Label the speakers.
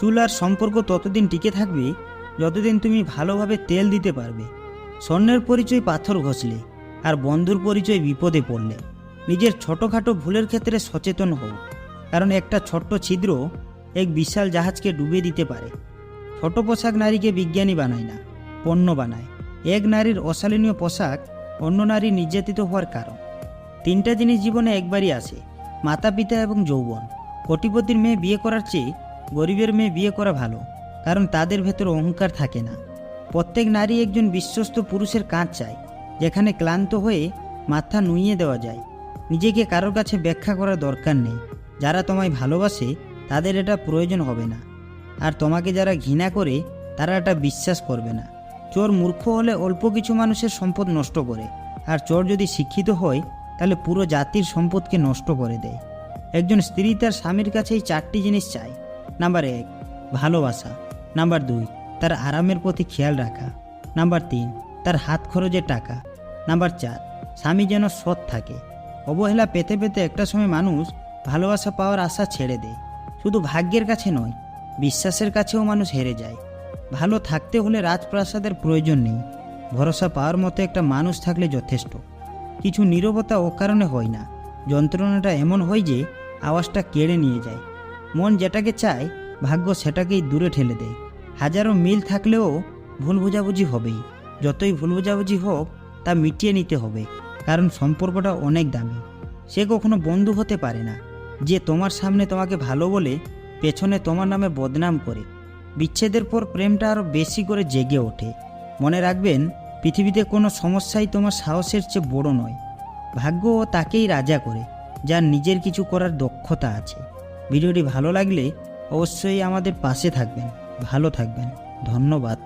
Speaker 1: চুল আর সম্পর্ক ততদিন টিকে থাকবে যতদিন তুমি ভালোভাবে তেল দিতে পারবে। স্বর্ণের পরিচয় পাথর ঘষলে, আর বন্ধুর পরিচয় বিপদে পড়লে। নিজের ছোটোখাটো ভুলের ক্ষেত্রে সচেতন হও, কারণ একটা ছোট্ট ছিদ্র এক বিশাল জাহাজকে ডুবে দিতে পারে। ছোট পোশাক নারীকে বিজ্ঞানী বানায় না, পণ্য বানায়। এক নারীর অশালীনীয় পোশাক অন্য নারী নির্যাতিত হওয়ার কারণ। 3টা জিনিস জীবনে একবারই আসে, মাতা পিতা এবং যৌবন। কোটিপতির মেয়ে বিয়ে করার চেয়ে গরিবের মেয়ে বিয়ে করা ভালো, কারণ তাদের ভেতর অহংকার থাকে না। প্রত্যেক নারী একজন বিশ্বস্ত পুরুষের কাঁধ চায়, যেখানে ক্লান্ত হয়ে মাথা নুইয়ে দেওয়া যায়। নিজেকে কারোর কাছে ব্যাখ্যা করার দরকার নেই। যারা তোমায় ভালোবাসে তাদের এটা প্রয়োজন হবে না, আর তোমাকে যারা ঘৃণা করে তারা এটা বিশ্বাস করবে না। চোর মূর্খ হলে অল্প কিছু মানুষের সম্পদ নষ্ট করে, আর চোর যদি শিক্ষিত হয় তাহলে পুরো জাতির সম্পদকে নষ্ট করে দেয়। একজন স্ত্রী তার স্বামীর কাছেই 4টি জিনিস চায়। নাম্বার 1, ভালোবাসা। নাম্বার 2, তার আরামের প্রতি খেয়াল রাখা। নাম্বার 3, তার হাত খরচের টাকা। নাম্বার 4, স্বামী যেন সৎ থাকে। অবহেলা পেতে পেতে একটা সময় মানুষ ভালোবাসা পাওয়ার আশা ছেড়ে দেয়। শুধু ভাগ্যের কাছে নয়, বিশ্বাসের কাছেও মানুষ হেরে যায়। ভালো থাকতে হলে রাজপ্রাসাদের প্রয়োজন নেই, ভরসা পাওয়ার মতো একটা মানুষ থাকলে যথেষ্ট। কিছু নীরবতা অকারণে হয় না, যন্ত্রণাটা এমন হয় যে আওয়াজটা কেড়ে নিয়ে যায়। মন যেটাকে চায় ভাগ্য সেটাকেই দূরে ঠেলে দেয়। হাজারো মিল থাকলেও ভুল বোঝাবুঝি হবেই। যতই ভুল বোঝাবুঝি হোক তা মিটিয়ে নিতে হবে, কারণ সম্পর্কটা অনেক দামি। সে কখনো বন্ধু হতে পারে না যে তোমার সামনে তোমাকে ভালো বলে পেছনে তোমার নামে বদনাম করে। বিচ্ছেদের পর প্রেমটা আরও বেশি করে জেগে ওঠে। মনে রাখবেন, পৃথিবীতে কোনো সমস্যাই তোমার সাহসের চেয়ে বড় নয়। ভাগ্য তাকেই রাজা করে যার নিজের কিছু করার দক্ষতা আছে। ভিডিওটি ভালো লাগলে অবশ্যই আমাদের পাশে থাকবেন। ভালো থাকবেন। ধন্যবাদ।